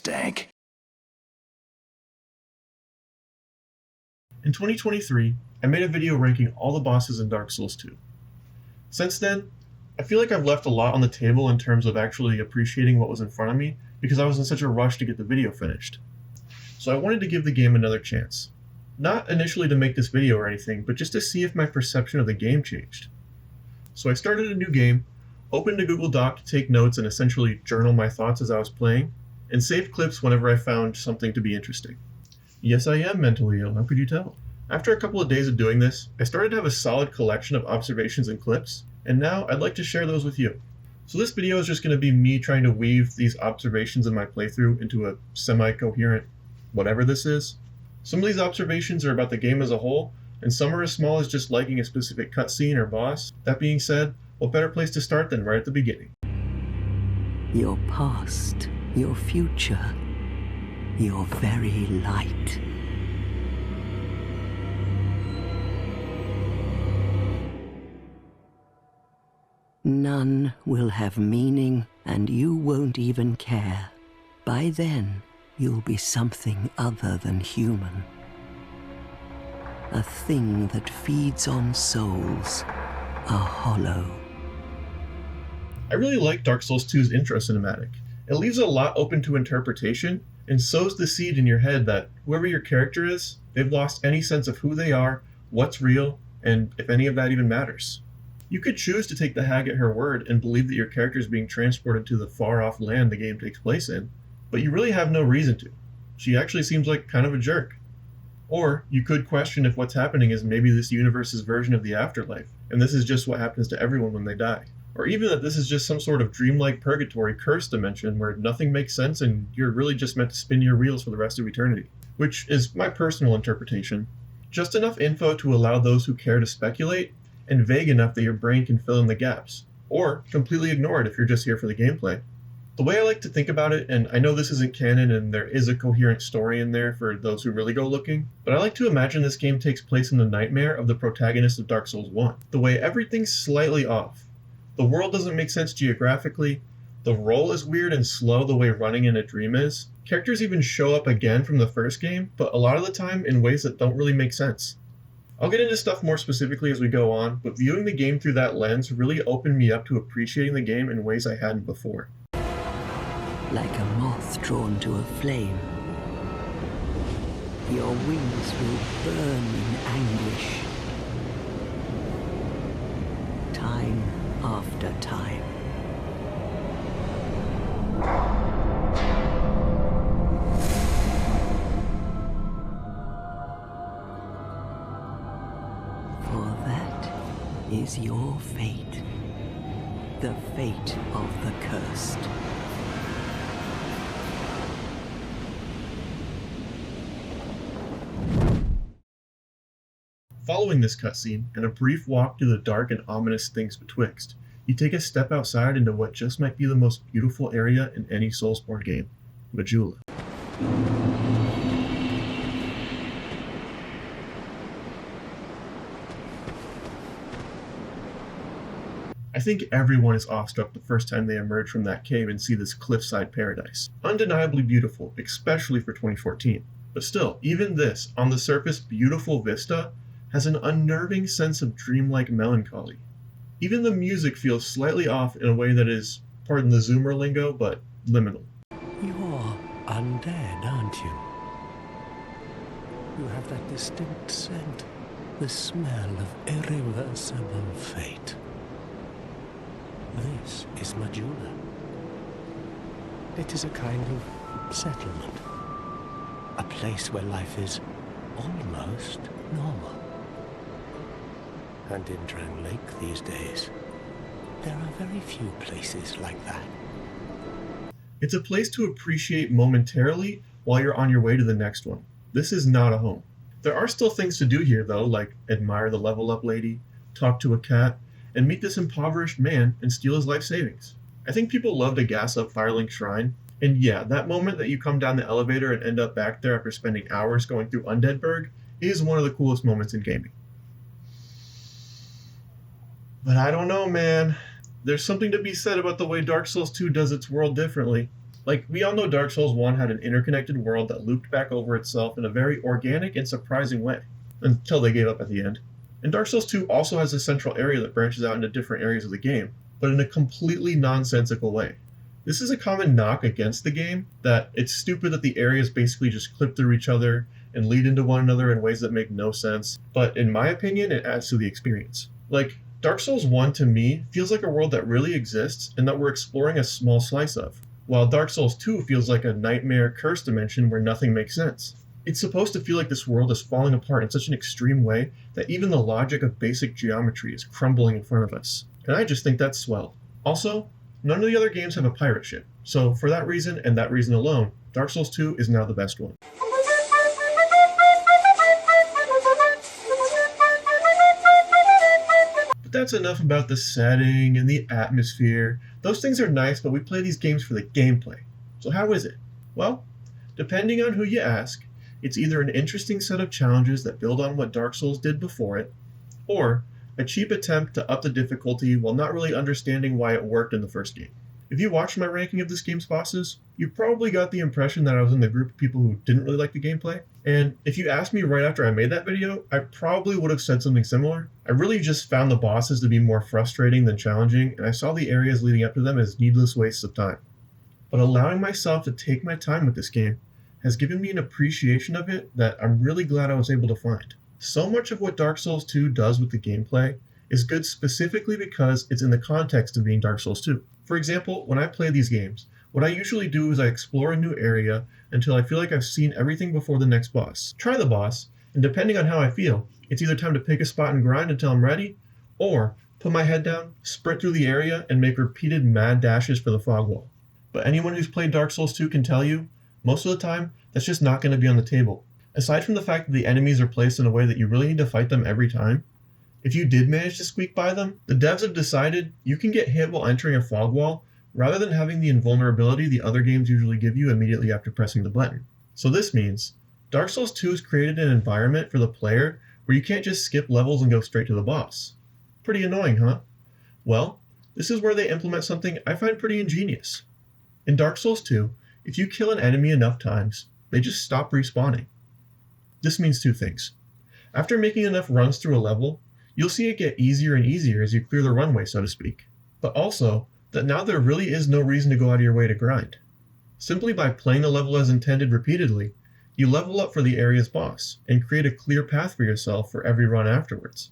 stank. In 2023, I made a video ranking all the bosses in Dark Souls 2. Since then, I feel like I've left a lot on the table in terms of actually appreciating what was in front of me because I was in such a rush to get the video finished. So I wanted to give the game another chance. Not initially to make this video or anything, but just to see if my perception of the game changed. So I started a new game, opened a Google Doc to take notes and essentially journal my thoughts as I was playing, and saved clips whenever I found something to be interesting. Yes, I am mentally ill, how could you tell? After a couple of days of doing this, I started to have a solid collection of observations and clips, and now I'd like to share those with you. So this video is just going to be me trying to weave these observations in my playthrough into a semi-coherent whatever this is. Some of these observations are about the game as a whole, and some are as small as just liking a specific cutscene or boss. That being said, what better place to start than right at the beginning? Your past, your future, your very light. None will have meaning, and you won't even care. By then, you'll be something other than human. A thing that feeds on souls, a hollow. I really like Dark Souls 2's intro cinematic. It leaves a lot open to interpretation, and sows the seed in your head that whoever your character is, they've lost any sense of who they are, what's real, and if any of that even matters. You could choose to take the hag at her word and believe that your character is being transported to the far-off land the game takes place in, but you really have no reason to. She actually seems like kind of a jerk. Or you could question if what's happening is maybe this universe's version of the afterlife, and this is just what happens to everyone when they die. Or even that this is just some sort of dreamlike purgatory curse dimension where nothing makes sense and you're really just meant to spin your wheels for the rest of eternity. Which is my personal interpretation. Just enough info to allow those who care to speculate, and vague enough that your brain can fill in the gaps. Or completely ignore it if you're just here for the gameplay. The way I like to think about it, and I know this isn't canon and there is a coherent story in there for those who really go looking, but I like to imagine this game takes place in the nightmare of the protagonist of Dark Souls 1. The way everything's slightly off. The world doesn't make sense geographically, the roll is weird and slow the way running in a dream is. Characters even show up again from the first game, but a lot of the time in ways that don't really make sense. I'll get into stuff more specifically as we go on, but viewing the game through that lens really opened me up to appreciating the game in ways I hadn't before. Like a moth drawn to a flame, your wings will burn in anguish. Time after time. For that is your fate. The fate of the cursed. Following this cutscene, and a brief walk through the dark and ominous things betwixt, you take a step outside into what just might be the most beautiful area in any Soulsborne game, Majula. I think everyone is awestruck the first time they emerge from that cave and see this cliffside paradise. Undeniably beautiful, especially for 2014. But still, even this, on the surface beautiful vista, has an unnerving sense of dreamlike melancholy. Even the music feels slightly off in a way that is, pardon the Zoomer lingo, but liminal. You're undead, aren't you? You have that distinct scent, the smell of irreversible fate. This is Majula. It is a kind of settlement. A place where life is almost normal. And in Drang Lake these days, there are very few places like that. It's a place to appreciate momentarily while you're on your way to the next one. This is not a home. There are still things to do here though, like admire the level up lady, talk to a cat, and meet this impoverished man and steal his life savings. I think people love to gas up Firelink Shrine, and yeah, that moment that you come down the elevator and end up back there after spending hours going through Undeadburg is one of the coolest moments in gaming. But I don't know, man. There's something to be said about the way Dark Souls 2 does its world differently. Like, we all know Dark Souls 1 had an interconnected world that looped back over itself in a very organic and surprising way, until they gave up at the end. And Dark Souls 2 also has a central area that branches out into different areas of the game, but in a completely nonsensical way. This is a common knock against the game, that it's stupid that the areas basically just clip through each other and lead into one another in ways that make no sense, but in my opinion, it adds to the experience. Like, Dark Souls 1 to me feels like a world that really exists and that we're exploring a small slice of, while Dark Souls 2 feels like a nightmare cursed dimension where nothing makes sense. It's supposed to feel like this world is falling apart in such an extreme way that even the logic of basic geometry is crumbling in front of us, and I just think that's swell. Also, none of the other games have a pirate ship, so for that reason and that reason alone, Dark Souls 2 is now the best one. But that's enough about the setting and the atmosphere. Those things are nice, but we play these games for the gameplay. So how is it? Well, depending on who you ask, it's either an interesting set of challenges that build on what Dark Souls did before it, or a cheap attempt to up the difficulty while not really understanding why it worked in the first game. If you watched my ranking of this game's bosses, you probably got the impression that I was in the group of people who didn't really like the gameplay. And if you asked me right after I made that video, I probably would have said something similar. I really just found the bosses to be more frustrating than challenging, and I saw the areas leading up to them as needless wastes of time. But allowing myself to take my time with this game has given me an appreciation of it that I'm really glad I was able to find. So much of what Dark Souls 2 does with the gameplay is good specifically because it's in the context of being Dark Souls 2. For example, when I play these games, what I usually do is I explore a new area until I feel like I've seen everything before the next boss. Try the boss, and depending on how I feel, it's either time to pick a spot and grind until I'm ready, or put my head down, sprint through the area, and make repeated mad dashes for the fog wall. But anyone who's played Dark Souls 2 can tell you, most of the time, that's just not going to be on the table. Aside from the fact that the enemies are placed in a way that you really need to fight them every time, if you did manage to squeak by them, the devs have decided you can get hit while entering a fog wall rather than having the invulnerability the other games usually give you immediately after pressing the button. So this means Dark Souls 2 has created an environment for the player where you can't just skip levels and go straight to the boss. Pretty annoying, huh? Well, this is where they implement something I find pretty ingenious. In Dark Souls 2, if you kill an enemy enough times, they just stop respawning. This means two things. After making enough runs through a level, you'll see it get easier and easier as you clear the runway, so to speak. But also, that now there really is no reason to go out of your way to grind. Simply by playing the level as intended repeatedly, you level up for the area's boss, and create a clear path for yourself for every run afterwards.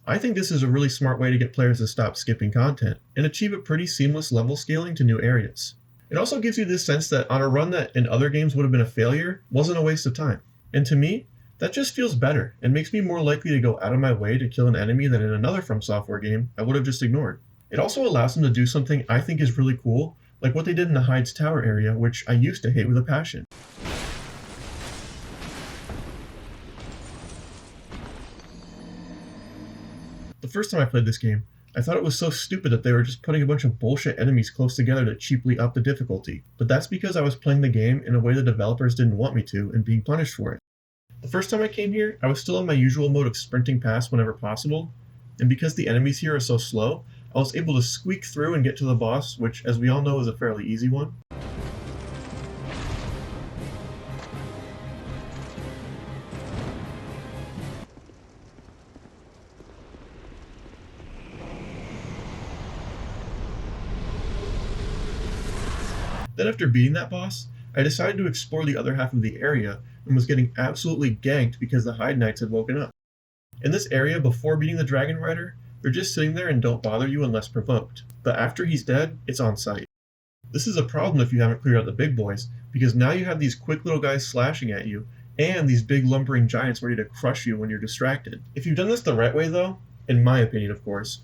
I think this is a really smart way to get players to stop skipping content, and achieve a pretty seamless level scaling to new areas. It also gives you this sense that on a run that in other games would have been a failure, wasn't a waste of time. And to me, that just feels better, and makes me more likely to go out of my way to kill an enemy than in another From Software game I would have just ignored. It also allows them to do something I think is really cool, like what they did in the Hyde's Tower area, which I used to hate with a passion. The first time I played this game, I thought it was so stupid that they were just putting a bunch of bullshit enemies close together to cheaply up the difficulty, but that's because I was playing the game in a way the developers didn't want me to and being punished for it. The first time I came here, I was still in my usual mode of sprinting past whenever possible, and because the enemies here are so slow, I was able to squeak through and get to the boss, which, as we all know, is a fairly easy one. Then after beating that boss, I decided to explore the other half of the area and was getting absolutely ganked because the Hyde Knights had woken up. In this area, before beating the Dragon Rider, they're just sitting there and don't bother you unless provoked, but after he's dead, it's on sight. This is a problem if you haven't cleared out the big boys, because now you have these quick little guys slashing at you, and these big lumbering giants ready to crush you when you're distracted. If you've done this the right way though, in my opinion of course,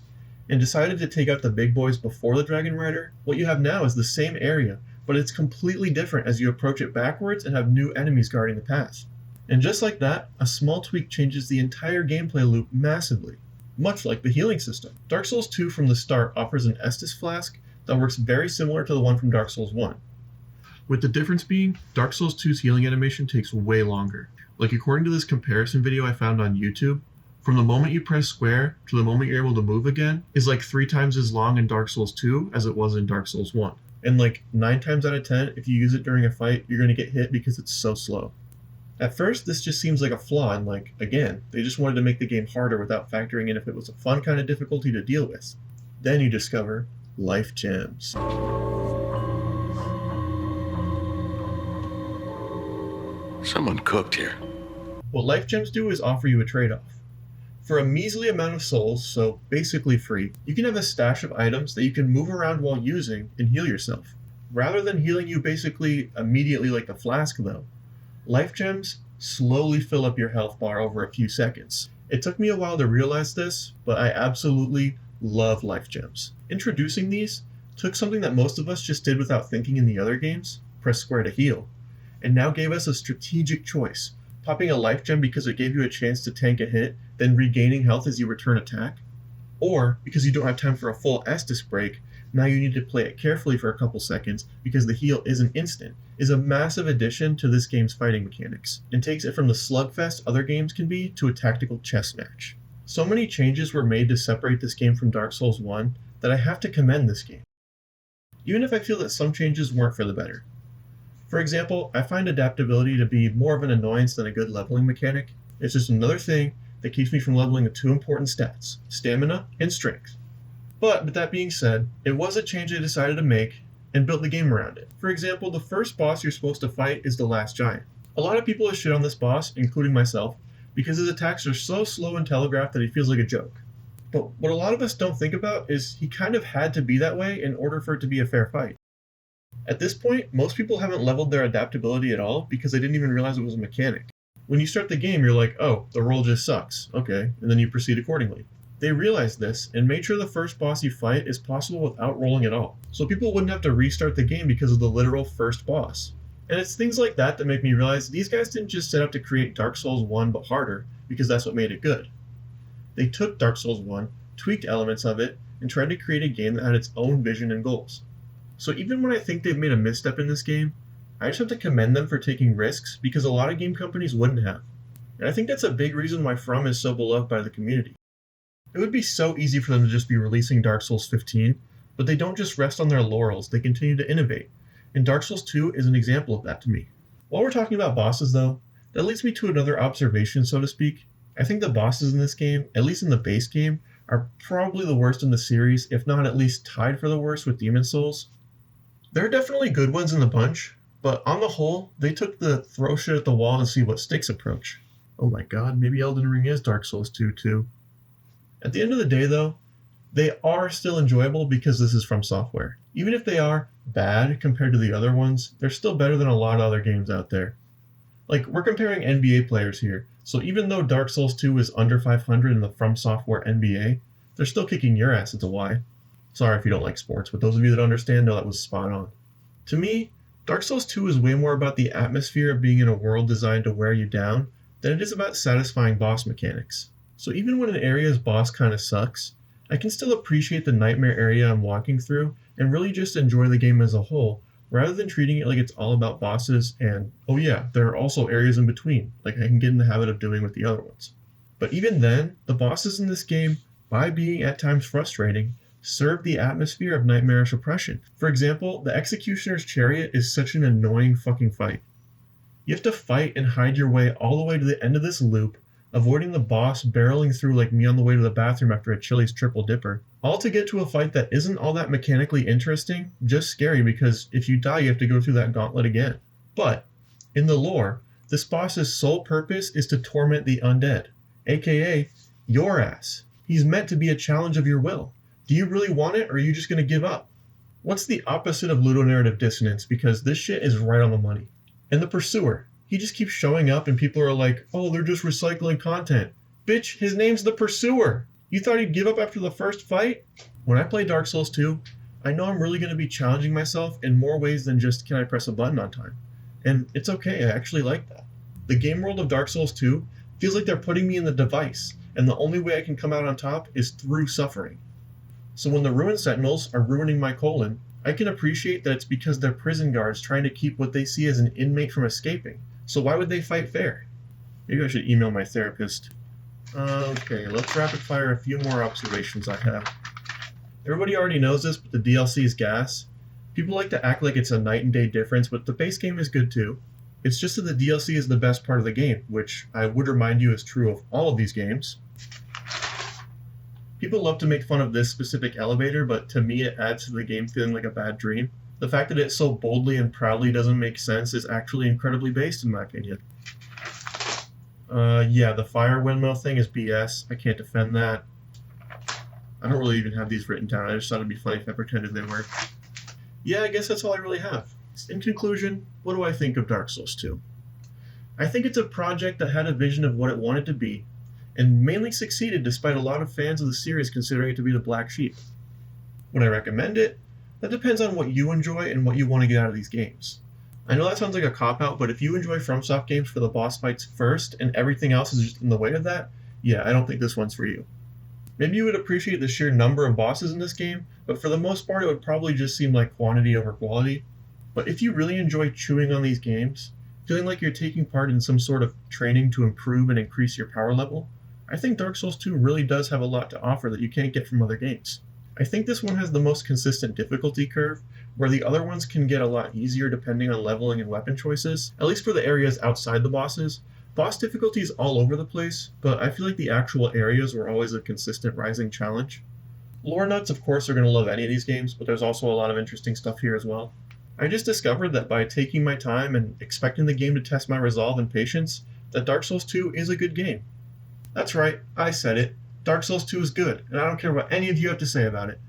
and decided to take out the big boys before the Dragon Rider, what you have now is the same area, but it's completely different as you approach it backwards and have new enemies guarding the path. And just like that, a small tweak changes the entire gameplay loop massively, much like the healing system. Dark Souls 2 from the start offers an Estus flask that works very similar to the one from Dark Souls 1. With the difference being, Dark Souls 2's healing animation takes way longer. Like according to this comparison video I found on YouTube, from the moment you press square to the moment you're able to move again is like 3 times as long in Dark Souls 2 as it was in Dark Souls 1. and like 9 times out of 10, if you use it during a fight, you're going to get hit because it's so slow. At first, this just seems like a flaw, and like, again, they just wanted to make the game harder without factoring in if it was a fun kind of difficulty to deal with. Then you discover life gems. Someone cooked here. What life gems do is offer you a trade-off. For a measly amount of souls, so basically free, you can have a stash of items that you can move around while using and heal yourself. Rather than healing you basically immediately like the flask though, life gems slowly fill up your health bar over a few seconds. It took me a while to realize this, but I absolutely love life gems. Introducing these took something that most of us just did without thinking in the other games, press square to heal, and now gave us a strategic choice, popping a life gem because it gave you a chance to tank a hit, then regaining health as you return attack, or because you don't have time for a full Estus break, now you need to play it carefully for a couple seconds because the heal isn't instant, is a massive addition to this game's fighting mechanics, and takes it from the slugfest other games can be to a tactical chess match. So many changes were made to separate this game from Dark Souls 1 that I have to commend this game, even if I feel that some changes weren't for the better. For example, I find adaptability to be more of an annoyance than a good leveling mechanic. It's just another thing that keeps me from leveling the two important stats, stamina and strength. But with that being said, it was a change I decided to make and built the game around it. For example, the first boss you're supposed to fight is the Last Giant. A lot of people have shit on this boss, including myself, because his attacks are so slow and telegraphed that he feels like a joke. But what a lot of us don't think about is he kind of had to be that way in order for it to be a fair fight. At this point, most people haven't leveled their adaptability at all because they didn't even realize it was a mechanic. When you start the game, you're like, oh, the roll just sucks, okay, and then you proceed accordingly. They realized this and made sure the first boss you fight is possible without rolling at all, so people wouldn't have to restart the game because of the literal first boss. And it's things like that that make me realize these guys didn't just set out to create Dark Souls 1 but harder because that's what made it good. They took Dark Souls 1, tweaked elements of it, and tried to create a game that had its own vision and goals. So even when I think they've made a misstep in this game, I just have to commend them for taking risks because a lot of game companies wouldn't have. And I think that's a big reason why From is so beloved by the community. It would be so easy for them to just be releasing Dark Souls 15, but they don't just rest on their laurels, they continue to innovate. And Dark Souls 2 is an example of that to me. While we're talking about bosses though, that leads me to another observation, so to speak. I think the bosses in this game, at least in the base game, are probably the worst in the series, if not at least tied for the worst with Demon Souls. There are definitely good ones in the bunch, but on the whole, they took the throw shit at the wall and see what sticks approach. Oh my god, maybe Elden Ring is Dark Souls 2 too. At the end of the day though, they are still enjoyable because this is From Software. Even if they are bad compared to the other ones, they're still better than a lot of other games out there. Like, we're comparing NBA players here, so even though Dark Souls 2 is under 500 in the From Software NBA, they're still kicking your ass at the Y. Sorry if you don't like sports, but those of you that understand know that was spot on. To me, Dark Souls 2 is way more about the atmosphere of being in a world designed to wear you down than it is about satisfying boss mechanics. So even when an area's boss kinda sucks, I can still appreciate the nightmare area I'm walking through and really just enjoy the game as a whole, rather than treating it like it's all about bosses and, oh yeah, there are also areas in between, like I can get in the habit of doing with the other ones. But even then, the bosses in this game, by being at times frustrating, serve the atmosphere of nightmarish oppression. For example, the Executioner's Chariot is such an annoying fucking fight. You have to fight and hide your way all the way to the end of this loop, avoiding the boss barreling through like me on the way to the bathroom after a Chili's triple dipper, all to get to a fight that isn't all that mechanically interesting, just scary because if you die you have to go through that gauntlet again. But, in the lore, this boss's sole purpose is to torment the undead, aka your ass. He's meant to be a challenge of your will. Do you really want it, or are you just going to give up? What's the opposite of ludonarrative dissonance, because this shit is right on the money. And the Pursuer, he just keeps showing up and people are like, oh, they're just recycling content. Bitch, his name's the Pursuer! You thought he'd give up after the first fight? When I play Dark Souls 2, I know I'm really going to be challenging myself in more ways than just can I press a button on time. And it's okay, I actually like that. The game world of Dark Souls 2 feels like they're putting me in the device, and the only way I can come out on top is through suffering. So when the Ruin Sentinels are ruining my colon, I can appreciate that it's because they're prison guards trying to keep what they see as an inmate from escaping. So why would they fight fair? Maybe I should email my therapist. Okay, let's rapid fire a few more observations I have. Everybody already knows this, but the DLC is gas. People like to act like it's a night and day difference, but the base game is good too. It's just that the DLC is the best part of the game, which I would remind you is true of all of these games. People love to make fun of this specific elevator, but to me it adds to the game feeling like a bad dream. The fact that it so boldly and proudly doesn't make sense is actually incredibly based in my opinion. Yeah, the fire windmill thing is BS. I can't defend that. I don't really even have these written down. I just thought it'd be funny if I pretended they were. Yeah, I guess that's all I really have. In conclusion, what do I think of Dark Souls 2? I think it's a project that had a vision of what it wanted to be, and mainly succeeded despite a lot of fans of the series considering it to be the black sheep. Would I recommend it? That depends on what you enjoy and what you want to get out of these games. I know that sounds like a cop-out, but if you enjoy FromSoft games for the boss fights first and everything else is just in the way of that, yeah, I don't think this one's for you. Maybe you would appreciate the sheer number of bosses in this game, but for the most part it would probably just seem like quantity over quality. But if you really enjoy chewing on these games, feeling like you're taking part in some sort of training to improve and increase your power level, I think Dark Souls 2 really does have a lot to offer that you can't get from other games. I think this one has the most consistent difficulty curve, where the other ones can get a lot easier depending on leveling and weapon choices, at least for the areas outside the bosses. Boss difficulty is all over the place, but I feel like the actual areas were always a consistent rising challenge. Lore nuts, of course, are going to love any of these games, but there's also a lot of interesting stuff here as well. I just discovered that by taking my time and expecting the game to test my resolve and patience, that Dark Souls 2 is a good game. That's right, I said it. Dark Souls 2 is good, and I don't care what any of you have to say about it.